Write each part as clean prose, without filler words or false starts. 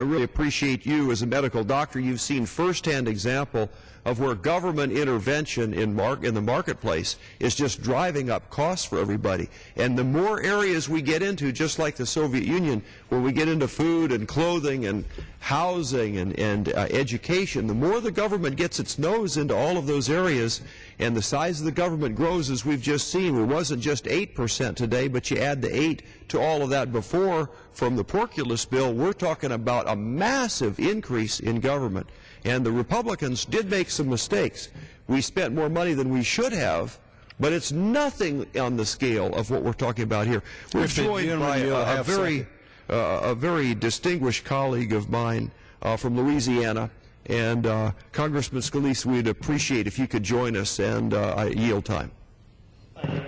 I really appreciate you as a medical doctor. You've seen firsthand example of where government intervention in the marketplace is just driving up costs for everybody. And the more areas we get into, just like the Soviet Union, where we get into food and clothing and housing and education, the more the government gets its nose into all of those areas, and the size of the government grows, as we've just seen. It wasn't just 8% today, but you add the 8 to all of that before from the porculus bill. We're talking about a massive increase in government. And the Republicans did make some mistakes. We spent more money than we should have, but it's nothing on the scale of what we're talking about here. We're joined by a very distinguished colleague of mine from Louisiana, and Congressman Scalise, we'd appreciate if you could join us, and I yield time. Thank you,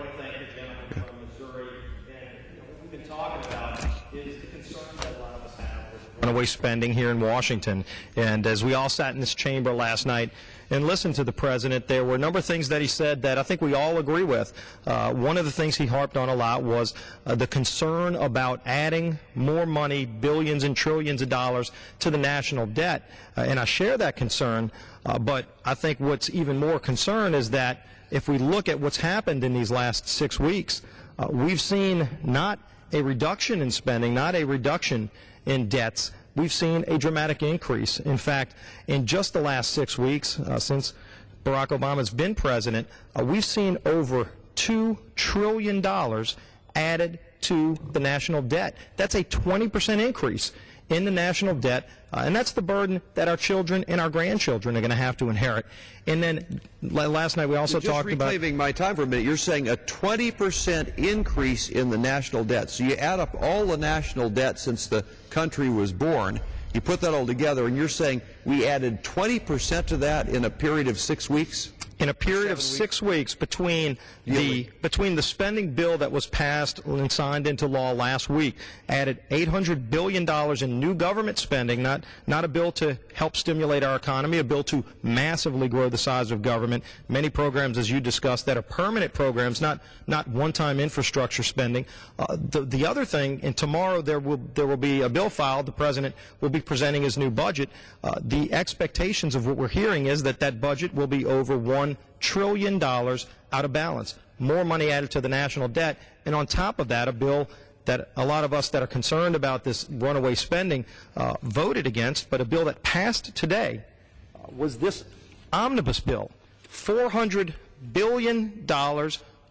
gentlemen from Missouri. And what we've been talking about is the concern that a lot of us have with runaway spending here in Washington. And as we all sat in this chamber last night and listened to the President, there were a number of things that he said that I think we all agree with. One of the things he harped on a lot was the concern about adding more money, billions and trillions of dollars, to the national debt. And I share that concern, but I think what's even more concern is that if we look at what's happened in these last 6 weeks, we've seen not a reduction in spending, not a reduction in debts. We've seen a dramatic increase. In fact, in just the last 6 weeks, since Barack Obama's been president, we've seen over $2 trillion added to the national debt. That's a 20% increase in the national debt, and that's the burden that our children and our grandchildren are going to have to inherit. And then last night we also talked about... Just reclaiming my time for a minute, you're saying a 20% increase in the national debt. So you add up all the national debt since the country was born, you put that all together, and you're saying we added 20% to that in a period of 6 weeks? In a period of 6 weeks between the spending bill that was passed and signed into law last week, added $800 billion in new government spending, not a bill to help stimulate our economy, a bill to massively grow the size of government. Many programs, as you discussed, that are permanent programs, not one-time infrastructure spending. The other thing, and tomorrow there will be a bill filed. The President will be presenting his new budget. The expectations of what we're hearing is that that budget will be over $1 trillion out of balance. More money added to the national debt, and on top of that, a bill that a lot of us that are concerned about this runaway spending voted against, but a bill that passed today was this omnibus bill. $400 billion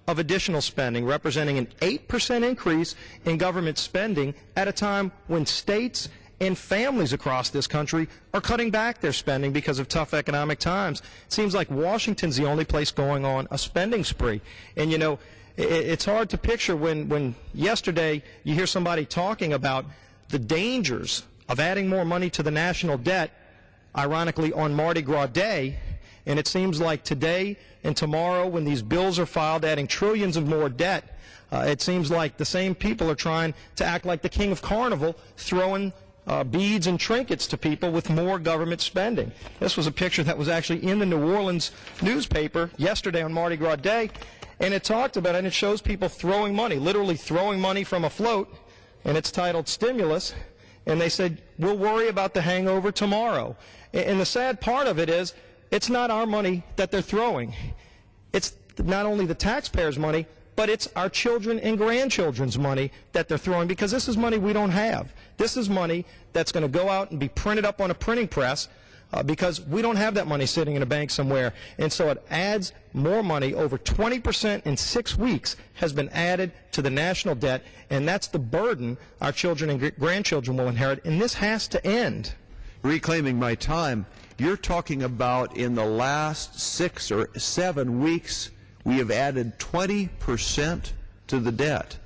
of additional spending, representing an 8% increase in government spending at a time when states and families across this country are cutting back their spending because of tough economic times. It seems like Washington's the only place going on a spending spree. And, you know, it's hard to picture when yesterday you hear somebody talking about the dangers of adding more money to the national debt, ironically on Mardi Gras Day, and it seems like today and tomorrow when these bills are filed adding trillions of more debt, it seems like the same people are trying to act like the King of Carnival, throwing beads and trinkets to people with more government spending. This was a picture that was actually in the New Orleans newspaper yesterday on Mardi Gras Day, and it talked about it, and it shows people throwing money, literally throwing money from a float, and it's titled Stimulus, and they said, we'll worry about the hangover tomorrow. And the sad part of it is, it's not our money that they're throwing. It's not only the taxpayers' money, but it's our children and grandchildren's money that they're throwing, because this is money we don't have. This is money that's going to go out and be printed up on a printing press because we don't have that money sitting in a bank somewhere. And so it adds more money. Over 20% in 6 weeks has been added to the national debt, and that's the burden our children and grandchildren will inherit, and this has to end. Reclaiming my time, you're talking about in the last 6 or 7 weeks, we have added 20% to the debt.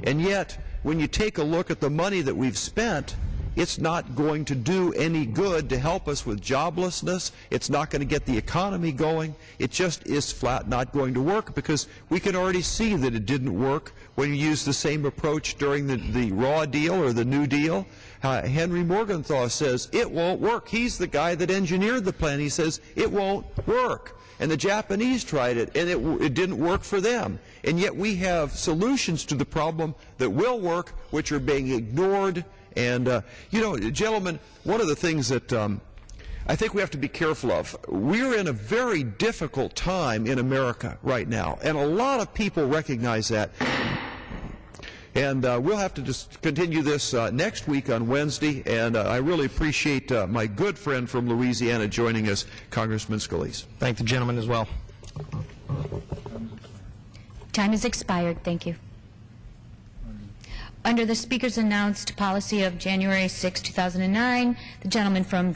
And yet, when you take a look at the money that we've spent, it's not going to do any good to help us with joblessness. It's not going to get the economy going. It just is flat not going to work, because we can already see that it didn't work when you use the same approach during the raw deal or the New Deal. Henry Morgenthau says it won't work. He's the guy that engineered the plan. He says it won't work. And the Japanese tried it, and it didn't work for them. And yet we have solutions to the problem that will work, which are being ignored And, you know, gentlemen, one of the things that I think we have to be careful of, we're in a very difficult time in America right now, and a lot of people recognize that. And we'll have to just continue this next week on Wednesday, and I really appreciate my good friend from Louisiana joining us, Congressman Scalise. Thank the gentleman as well. Time has expired. Thank you. Under the Speaker's announced policy of January 6, 2009, the gentleman from